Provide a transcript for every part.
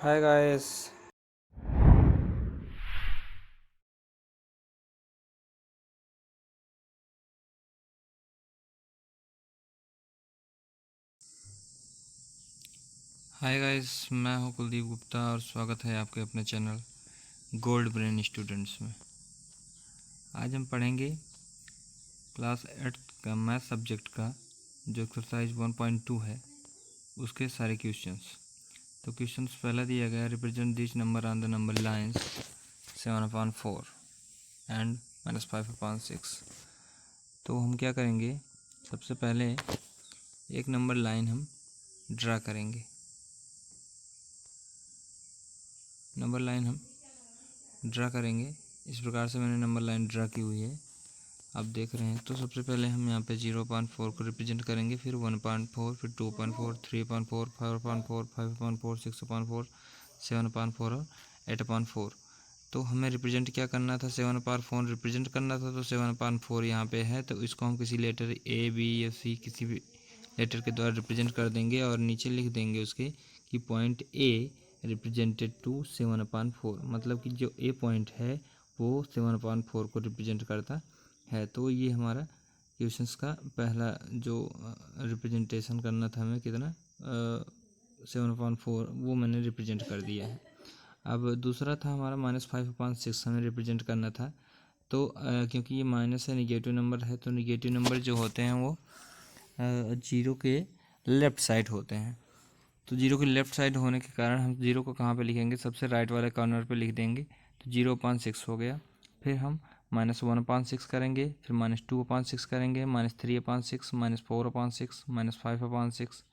Hi guys. Hi guys, मैं हूं कुलदीप गुप्ता और स्वागत है आपके अपने चैनल गोल्ड ब्रेन स्टूडेंट्स में। आज हम पढ़ेंगे क्लास 8 का मैथ सब्जेक्ट का जो एक्सरसाइज 1.2 है उसके सारे क्वेश्चंस। तो क्वेश्चंस पहला दिया गया, represent this number on the number lines 7/4 and -5/6। तो हम क्या करेंगे, सबसे पहले एक नंबर लाइन हम ड्रा करेंगे। नंबर लाइन हम ड्रा करेंगे, इस प्रकार से मैंने नंबर लाइन ड्रा की हुई है, आप देख रहे हैं। तो सबसे पहले हम यहाँ पे 0.4 को रिप्रेजेंट करेंगे, फिर 1.4, फिर 2.4, 3.4, 5.4, 5.4, 6.4, 7.4 और 8.4। तो हमें रिप्रेजेंट क्या करना था, 7/4 रिप्रेजेंट करना था। तो 7/4 यहाँ पे है, तो इसको हम किसी लेटर ए, बी या सी किसी भी लेटर के द्वारा रिप्रेजेंट कर देंगे और नीचे लिख देंगे उसके कि पॉइंट ए रिप्रेजेंटेड टू 7/4, मतलब कि जो ए पॉइंट है वो 7/4 को रिप्रेजेंट करता है। तो ये हमारा क्वेश्चंस का पहला जो रिप्रेजेंटेशन करना था हमें, कितना 7/4, वो मैंने रिप्रेजेंट कर दिया है। अब दूसरा था हमारा -5/6 हमें रिप्रेजेंट करना था। तो क्योंकि ये माइनस है, निगेटिव नंबर है, तो निगेटिव नंबर जो होते हैं वो जीरो के लेफ़्ट साइड होते हैं। तो जीरो के लेफ़्ट साइड होने के कारण हम जीरो को कहाँ पे लिखेंगे, सबसे राइट वाले कॉर्नर पे लिख देंगे। तो 0/6 हो गया। फिर हम -1/6 करेंगे, फिर -2/6 करेंगे, -3/6, -4/6, -5/6,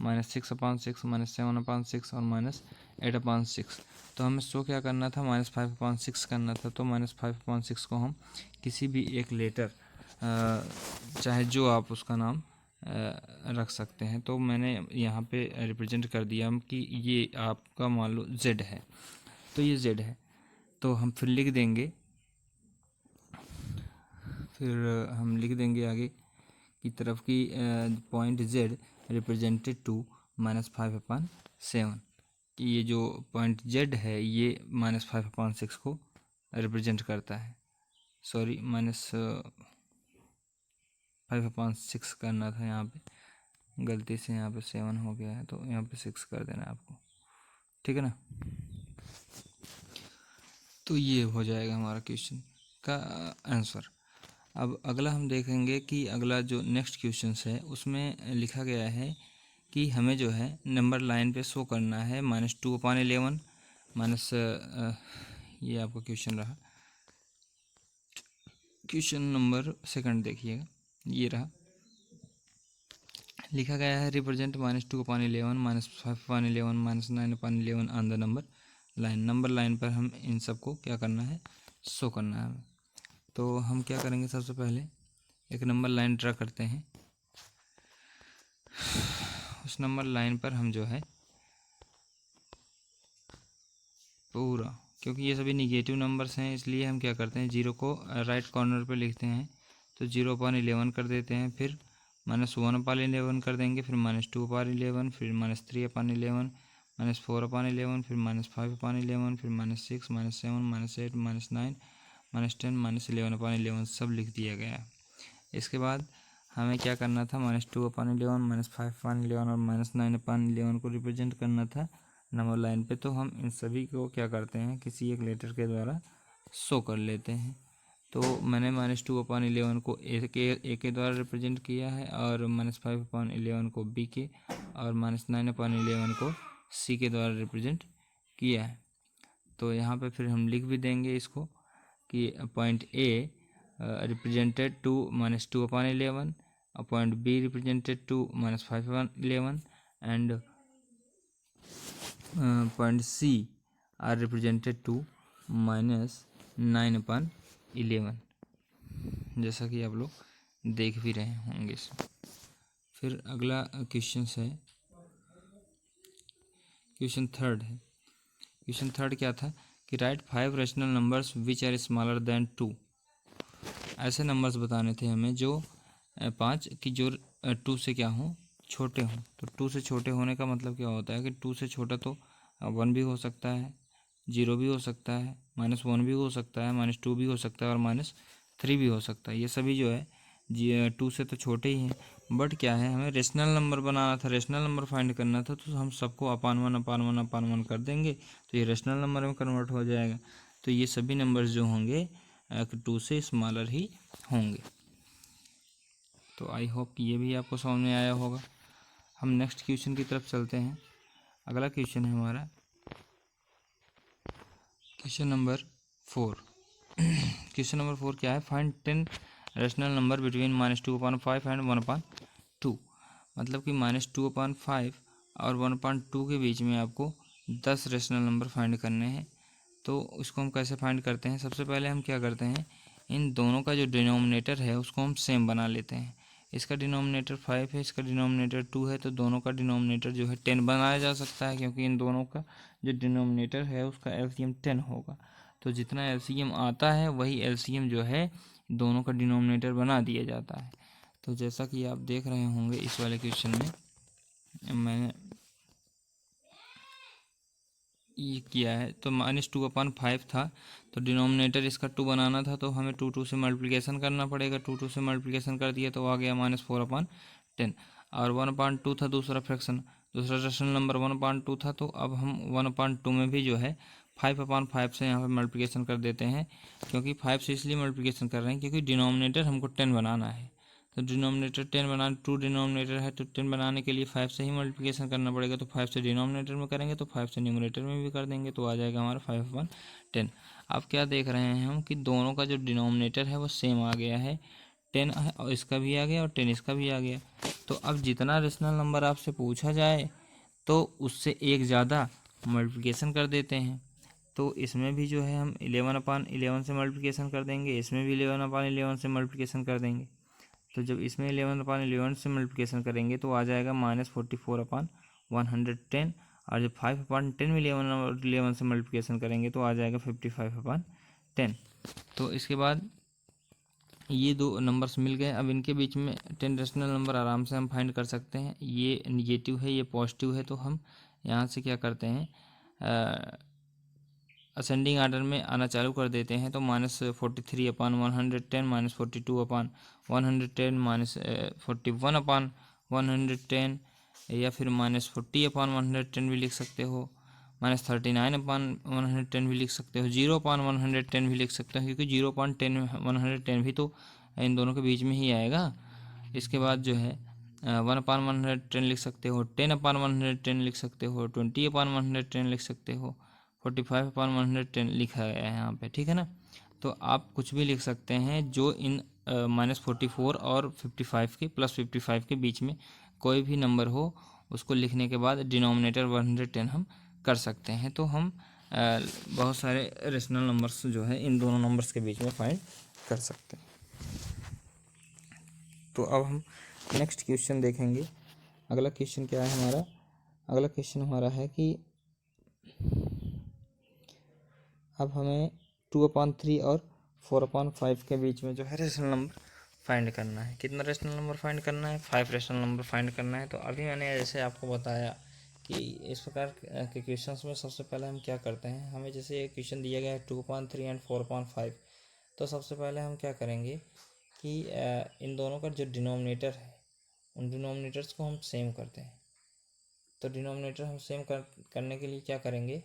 -6/6, -7/6 और -8/6। तो हमें शो क्या करना था, -5/6 करना था। तो -5/6 को हम किसी भी एक लेटर, चाहे जो आप उसका नाम रख सकते हैं। तो मैंने यहाँ पे रिप्रेजेंट कर दिया कि ये आपका मान लो Z है, तो ये Z है। तो हम फिर लिख देंगे, फिर हम लिख देंगे आगे की तरफ की पॉइंट Z रिप्रेजेंटेड टू -5/7, कि ये जो पॉइंट Z है ये -5/6 को रिप्रेजेंट करता है। सॉरी, -5/6 करना था, यहाँ पे गलती से यहाँ पे 7 हो गया है, तो यहाँ पे 6 कर देना है आपको, ठीक है ना। तो ये हो जाएगा हमारा क्वेश्चन का आंसर। अब अगला हम देखेंगे कि अगला जो नेक्स्ट क्वेश्चन है उसमें लिखा गया है कि हमें जो है नंबर लाइन पे शो करना है -2/11 माइनस, ये आपका क्वेश्चन रहा। क्वेश्चन नंबर सेकंड देखिएगा, ये रहा। लिखा गया है represent -2/11, -5/11, -9/11 on the number line. Number line पर हम इन सबको क्या करना है, शो करना है। तो हम क्या करेंगे, सबसे पहले एक नंबर लाइन ड्रा करते हैं। उस नंबर लाइन पर हम जो है पूरा, क्योंकि ये सभी निगेटिव नंबर्स हैं इसलिए हम क्या करते हैं, जीरो को राइट कॉर्नर पे लिखते हैं। तो 0/11 कर देते हैं, फिर -1/11 कर देंगे, फिर -2/11, फिर -3/11, -4/11, फिर -5/11, फिर -6, -7, -8, -9, -10, -11/11 सब लिख दिया गया है। इसके बाद हमें क्या करना था, -2/11, -5/11 और -9/11 को रिप्रेजेंट करना था नंबर लाइन पे। तो हम इन सभी को क्या करते हैं, किसी एक लेटर के द्वारा शो कर लेते हैं। तो मैंने -2/11 को ए के द्वारा रिप्रेजेंट किया है, और -5/11 को बी के, और -9/11 को सी के द्वारा रिप्रेजेंट किया है। तो यहाँ पे फिर हम लिख भी देंगे इसको कि point A represented to -2/11, point B represented to -5/11, and point C are represented to -9/11, जैसा कि आप लोग देख भी रहे होंगे। फिर अगला क्वेश्चन है, क्वेश्चन थर्ड है। क्वेश्चन थर्ड क्या था कि write 5 rational numbers which are smaller than 2। ऐसे नंबर्स बताने थे हमें जो 5 की जो 2 से क्या हों, छोटे हों। तो 2 से छोटे होने का मतलब क्या होता है कि 2 से छोटा तो 1 भी हो सकता है, 0 भी हो सकता है, -1 भी हो सकता है, -2 भी हो सकता है और -3 भी हो सकता है। ये सभी जो है 2 से तो छोटे ही हैं। बट क्या है, हमें रेशनल नंबर बनाना था, रेशनल नंबर फाइंड करना था, तो हम सबको अपान वन कर देंगे तो ये रेशनल नंबर में कन्वर्ट हो जाएगा। तो ये सभी नंबर्स जो होंगे 2 से स्मॉलर ही होंगे। तो आई होप कि ये भी आपको समझ में आया होगा। हम नेक्स्ट क्वेश्चन की तरफ चलते हैं। अगला क्वेश्चन है हमारा क्वेश्चन नंबर 4। क्वेश्चन नंबर 4 क्या है, find 10 rational number between -2/5 and 1/2। मतलब कि -2/5 और 1/2 के बीच में आपको 10 रेशनल नंबर फाइंड करने हैं। तो इसको हम कैसे फाइंड करते हैं, सबसे पहले हम क्या करते हैं, इन दोनों का जो डिनोमिनेटर है उसको हम सेम बना लेते हैं। इसका डिनोमिनेटर 5 है, इसका डिनोमिनेटर 2 है, तो दोनों का डिनोमिनेटर जो है 10 बनाया जा सकता है, क्योंकि इन दोनों का जो डिनोमिनेटर है उसका एलसीएम 10 होगा। तो जितना एलसीएम आता है वही एलसीएम जो है दोनों का डिनोमिनेटर बना दिया जाता है। तो जैसा कि आप देख रहे होंगे इस वाले क्वेश्चन में मैंने ये किया है, तो -2/5 था, तो डिनोमिनेटर इसका 2 बनाना था, तो हमें 2 से मल्टीप्लिकेशन करना पड़ेगा। 2 से मल्टीप्लिकेशन कर दिया तो आ गया -4/10। और 1/2 था दूसरा फ्रैक्शन, दूसरा रेशनल नंबर 1/2 था, तो अब हम 1/2 में भी जो है 5/5 से यहाँ पर मल्टीप्लिकेशन कर देते हैं। क्योंकि 5 से इसलिए मल्टीप्लिकेशन कर रहे हैं क्योंकि डिनोमिनेटर हमको 10 बनाना है। तो डिनोमिनेटर 10 बनाने 2 डिनोमिनेटर है, तो 10 बनाने के लिए 5 से ही मल्टीप्लिकेशन करना पड़ेगा। तो 5 से डिनोमिनेटर में करेंगे तो 5 से न्यूमरेटर में भी कर देंगे, तो आ जाएगा हमारा 5/10। अब क्या देख रहे हैं हम कि दोनों का जो डिनोमिनेटर है वो सेम आ गया है, 10 और इसका भी आ गया और 10 इसका भी आ गया। तो अब जितना रेशनल नंबर आपसे पूछा जाए तो उससे एक ज़्यादा मल्टीप्लिकेशन कर देते हैं। तो इसमें भी जो है हम 11/11 से मल्टीप्लिकेशन कर देंगे, इसमें भी 11/11 से मल्टीप्लिकेशन कर देंगे। तो जब इसमें 11/11 से मल्टीप्लिकेशन करेंगे तो आ जाएगा -44/110। और जब 5/10 में 11 से मल्टीप्लिकेशन करेंगे तो आ जाएगा 55/10। तो इसके बाद ये दो नंबर्स मिल गए। अब इनके बीच में 10 रेशनल नंबर आराम से हम फाइंड कर सकते हैं। ये निगेटिव है, ये पॉजिटिव है, तो हम यहाँ से क्या करते हैं, असेंडिंग आर्डर में आना चालू कर देते हैं। तो -43/110, -42/110, -41/110, या फिर -40/110 भी लिख सकते हो, -39/110 भी लिख सकते हो, 0/110 भी लिख सकते हो, क्योंकि 0/110 भी तो इन दोनों के बीच में ही आएगा। इसके बाद जो है 1/110 लिख सकते हो, 10/110 लिख सकते हो, 20/110 लिख सकते हो, 45/110 लिखा गया है यहाँ पे, ठीक है ना। तो आप कुछ भी लिख सकते हैं जो इन -44 और 55 के +55 के बीच में कोई भी नंबर हो, उसको लिखने के बाद डिनोमिनेटर 110 हम कर सकते हैं। तो हम बहुत सारे रेशनल नंबर्स जो है इन दोनों नंबर्स के बीच में फाइंड कर सकते हैं। तो अब हम नेक्स्ट क्वेश्चन देखेंगे। अगला क्वेश्चन क्या है हमारा, अगला क्वेश्चन हमारा है कि अब हमें 2/3 और 4/5 के बीच में जो है रेशनल नंबर फाइंड करना है। कितना रेशनल नंबर फाइंड करना है, 5 रेशनल नंबर फाइंड करना है। तो अभी मैंने जैसे आपको बताया कि इस प्रकार के क्वेश्चंस में सबसे पहले हम क्या करते हैं, हमें जैसे एक क्वेश्चन दिया गया है 2/3 एंड 4/5। तो सबसे पहले हम क्या करेंगे कि इन दोनों का जो डिनोमिनेटर है उन डिनोमिनेटर्स को हम सेम करते हैं। तो डिनोमिनेटर हम सेम करने के लिए क्या करेंगे,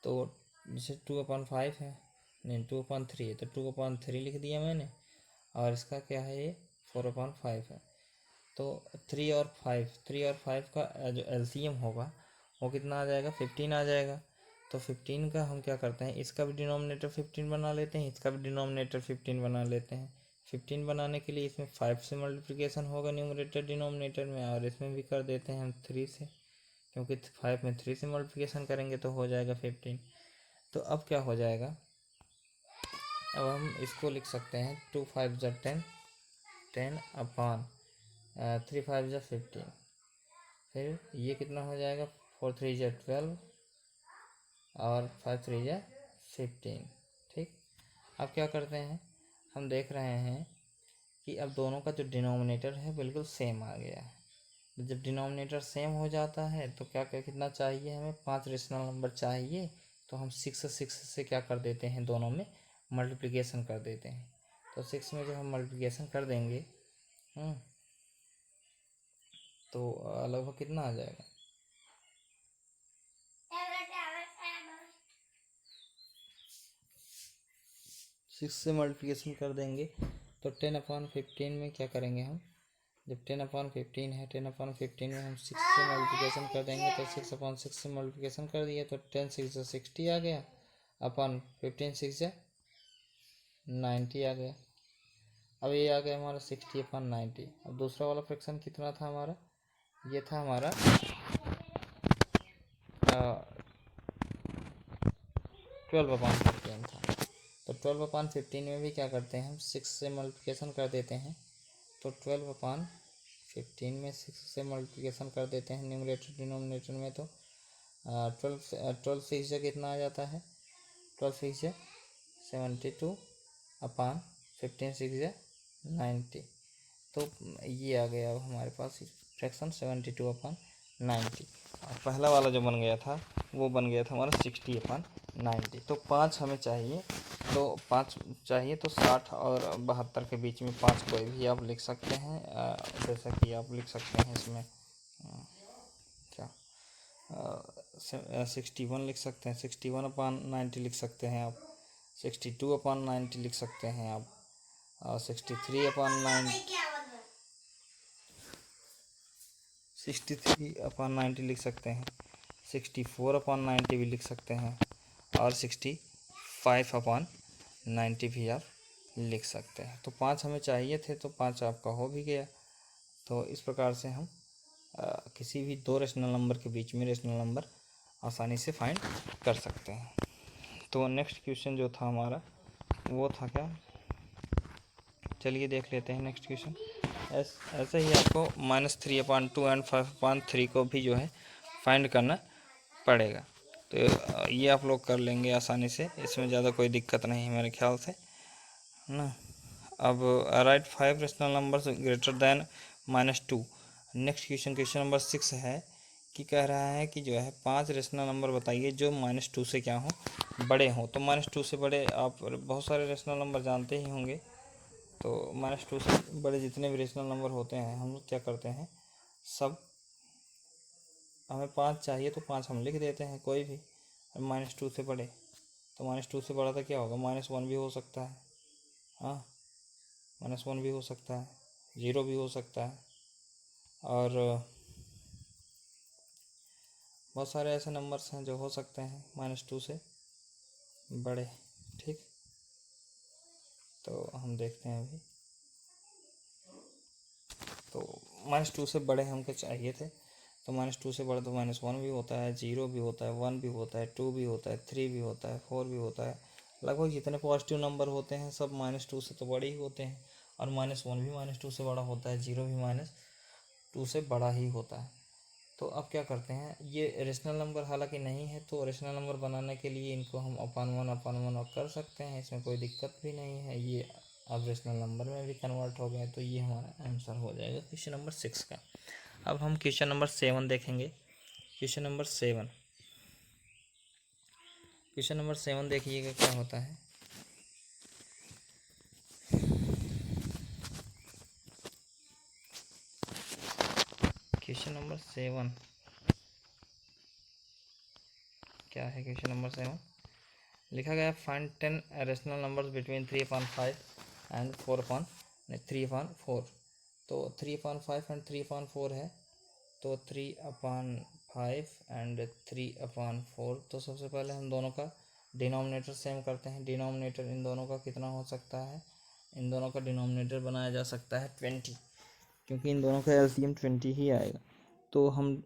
तो जैसे 2/5 है, नहीं 2/3 है, तो 2/3 लिख दिया मैंने। और इसका क्या है, ये 4/5 है। तो 3 और 5 का जो एलसीएम होगा वो कितना आ जाएगा, 15 आ जाएगा। तो 15 का हम क्या करते हैं, इसका भी डिनोमिनेटर 15 बना लेते हैं, इसका भी डिनोमिनेटर 15 बना लेते हैं। 15 बनाने के लिए इसमें 5 से मल्टीप्लिकेशन होगा न्यूमरेटर डिनोमिनेटर में, और इसमें भी कर देते हैं हम 3 से, क्योंकि 5 में 3 से मल्टीप्लिकेशन करेंगे तो हो जाएगा 15। तो अब क्या हो जाएगा, अब हम इसको लिख सकते हैं 2×5 = 10, 10/3×5 = 15। फिर ये कितना हो जाएगा, 4×3 = 12 और 5×3 = 15। ठीक, अब क्या करते हैं, हम देख रहे हैं कि अब दोनों का जो डिनोमिनेटर है बिल्कुल सेम आ गया है। तो जब डिनोमिनेटर सेम हो जाता है तो क्या क्या कितना चाहिए हमें, 5 रेशनल नंबर चाहिए। तो हम 6 से क्या कर देते हैं, दोनों में मल्टीप्लिकेशन कर देते हैं। तो 6 में जब हम मल्टीप्लिकेशन कर देंगे तो लगभग कितना आ जाएगा, 6 से मल्टीप्लिकेशन कर देंगे तो 10/15 में क्या करेंगे हम, जब 10/15 है, 10/15 में हम 6 से मल्टीप्लिकेशन कर देंगे तो 6/6 से मल्टीप्लिकेशन कर दिए तो 10 6 60 आ गया, अपन 15 6 90 आ गया। अब ये आ गया हमारा 60/90। अब दूसरा वाला फ्रैक्शन कितना था हमारा, ये था हमारा 12/15 था। तो 12/15 में भी क्या करते हैं हम, 6 से मल्टीप्लिकेशन कर देते हैं। तो 12/15 में 6 से मल्टीप्लिकेशन कर देते हैं न्यूमरेटर डिनोमिनेटर में। तो 12 6 कितना आ जाता है, 12 6 72/15 6 90। तो ये आ गया अब हमारे पास फ्रैक्शन 72/90। और पहला वाला जो बन गया था वो बन गया था हमारा 60/90। तो 5 हमें चाहिए, तो 5 चाहिए तो 60 और 72 के बीच में 5 कोई भी आप लिख सकते हैं। जैसा कि आप लिख सकते हैं इसमें क्या 61 लिख सकते हैं, 61/90 लिख सकते हैं आप, 62/90 लिख सकते हैं आप, और 63/90 लिख सकते हैं, 64/90 भी लिख सकते हैं, और 65/90 भी आप लिख सकते हैं। तो 5 हमें चाहिए थे तो 5 आपका हो भी गया। तो इस प्रकार से हम किसी भी दो रेशनल नंबर के बीच में रेशनल नंबर आसानी से फाइंड कर सकते हैं। तो नेक्स्ट क्वेश्चन जो था हमारा वो था क्या, चलिए देख लेते हैं नेक्स्ट क्वेश्चन। ऐसे ही आपको -3/2 एंड 5/3 को भी जो है फाइंड करना पड़ेगा। तो ये आप लोग कर लेंगे आसानी से, इसमें ज़्यादा कोई दिक्कत नहीं है मेरे ख्याल से, है ना। अब right 5 rational numbers greater than -2। Next question number 6 है कि कह रहा है कि जो है 5 रेशनल नंबर बताइए जो -2 से क्या हो, बड़े हों। तो -2 से बड़े आप बहुत सारे रेशनल नंबर जानते ही होंगे। तो -2 से बड़े जितने भी रेशनल नंबर होते हैं हम लोग क्या करते हैं, सब हमें 5 चाहिए तो 5 हम लिख देते हैं कोई भी। -2 से बड़े, तो -2 से बड़ा तो क्या होगा, -1 भी हो सकता है, हाँ -1 भी हो सकता है, 0 भी हो सकता है, और बहुत सारे ऐसे नंबर्स हैं जो हो सकते हैं -2 से बड़े। ठीक, तो हम देखते हैं अभी। तो -2 से बड़े हमको चाहिए थे, तो -2 से बड़ा तो -1 भी होता है, 0 भी होता है, 1 भी होता है, 2 भी होता है, 3 भी होता है, 4 भी होता है। लगभग जितने पॉजिटिव नंबर होते हैं सब -2 से तो बड़े ही होते हैं, और -1 भी -2 से बड़ा होता है, 0 भी -2 से बड़ा ही होता है। तो अब क्या करते हैं, ये रेशनल नंबर हालांकि नहीं है, तो रेशनल नंबर बनाने के लिए इनको हम अपान वन कर सकते हैं, इसमें कोई दिक्कत भी नहीं है। ये अब रेशनल नंबर में भी कन्वर्ट हो गए, तो ये हमारा आंसर हो जाएगा क्वेश्चन नंबर 6 का। अब हम क्वेश्चन नंबर 7 देखेंगे। क्वेश्चन नंबर 7, क्वेश्चन नंबर 7 देखिएगा क्या होता है। क्वेश्चन नंबर 7 क्या है, क्वेश्चन नंबर 7 लिखा गया find 10 rational numbers between 3/5 and 3/4। तो 3/5 एंड 3/4 है, तो 3/5 एंड 3/4। तो सबसे पहले हम दोनों का डिनोमिनेटर सेम करते हैं। डिनोमिनेटर इन दोनों का कितना हो सकता है, इन दोनों का डिनोमिनेटर बनाया जा सकता है 20, क्योंकि इन दोनों का एलसीएम 20 ही आएगा। तो हम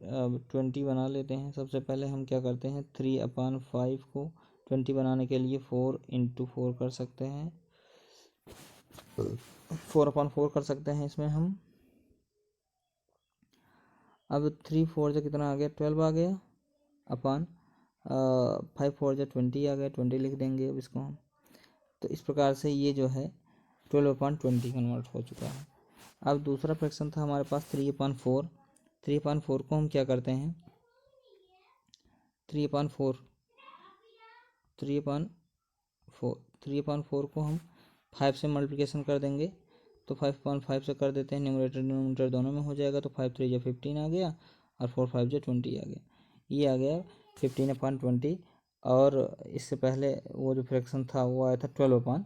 20 बना लेते हैं। सबसे पहले हम क्या करते हैं, 3/5 को 20 बनाने के लिए 4 × 4 कर सकते हैं, 4/4 कर सकते हैं इसमें हम। अब 3 4 जो कितना आ गया, 12 आ गया, अपान 5 4 जो 20 आ गया, 20 लिख देंगे अब इसको हम। तो इस प्रकार से ये जो है 12/20 कन्वर्ट हो चुका है। अब दूसरा फ्रैक्शन था हमारे पास 3/4, 3/4 को हम क्या करते हैं, 3/4 को हम 5 से मल्टीप्लिकेशन कर देंगे, तो 5/5 से कर देते हैं, न्यूमरेटर डिनोमिनेटर दोनों में हो जाएगा, तो 5 3 जो 15 आ गया और 4 5 जो 20 आ गया। ये आ गया 15/20। और इससे पहले वो जो फ्रैक्शन था वो आया था 12/20,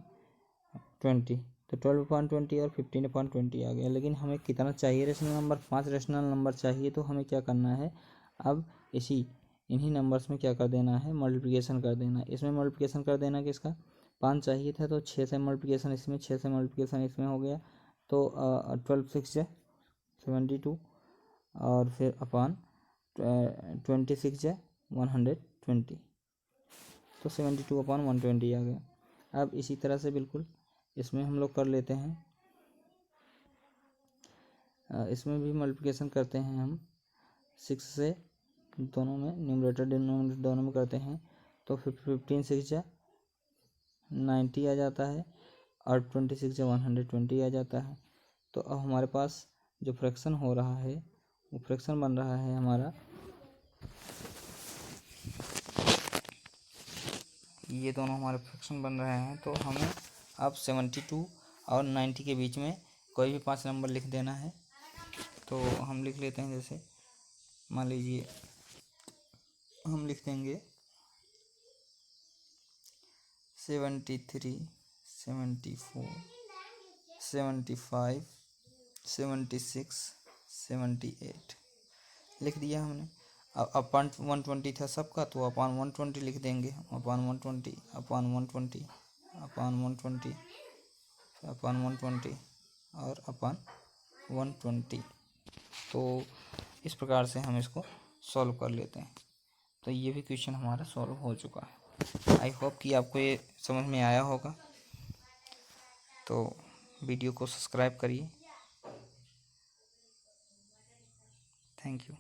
तो 12/20 और 15/20 आ गया। लेकिन हमें कितना चाहिए रेशनल नंबर, 5 रेशनल नंबर चाहिए। तो हमें क्या करना है, अब इन्हीं नंबर्स में क्या कर देना है, मल्टीप्लिकेशन कर देना है। इसमें मल्टीप्लिकेशन कर देना किसका, 5 चाहिए था तो 6 से मल्टीप्लिकेशन इसमें, 6 से मल्टीप्लिकेशन इसमें हो गया, तो 12 6 है 72, और फिर अपान 26 है 120, तो 72/120 आ गया। अब इसी तरह से बिल्कुल इसमें हम लोग कर लेते हैं, इसमें भी मल्टीप्लिकेशन करते हैं हम 6 से, दोनों में न्यूमरेटर डिनोमिनेटर दोनों में करते हैं, तो 15 6 जा 90 आ जाता है और 26 जा 120 आ जाता है। तो अब हमारे पास जो फ्रैक्शन हो रहा है वो फ्रैक्शन बन रहा है हमारा, ये दोनों हमारे फ्रैक्शन बन रहे हैं। तो हमें अब 72 और 90 के बीच में कोई भी 5 नंबर लिख देना है। तो हम लिख लेते हैं, जैसे मान लीजिए हम लिख देंगे 73 74 75 76 78 लिख दिया हमने। अब अपान 120 था सबका, तो अपान 120 लिख देंगे, अपान 120 अपान 120 अपान 120 अपान 120 और अपान 120। तो इस प्रकार से हम इसको सॉल्व कर लेते हैं। तो ये भी क्वेश्चन हमारा सॉल्व हो चुका है। आई होप कि आपको ये समझ में आया होगा। तो वीडियो को सब्सक्राइब करिए। Thank you.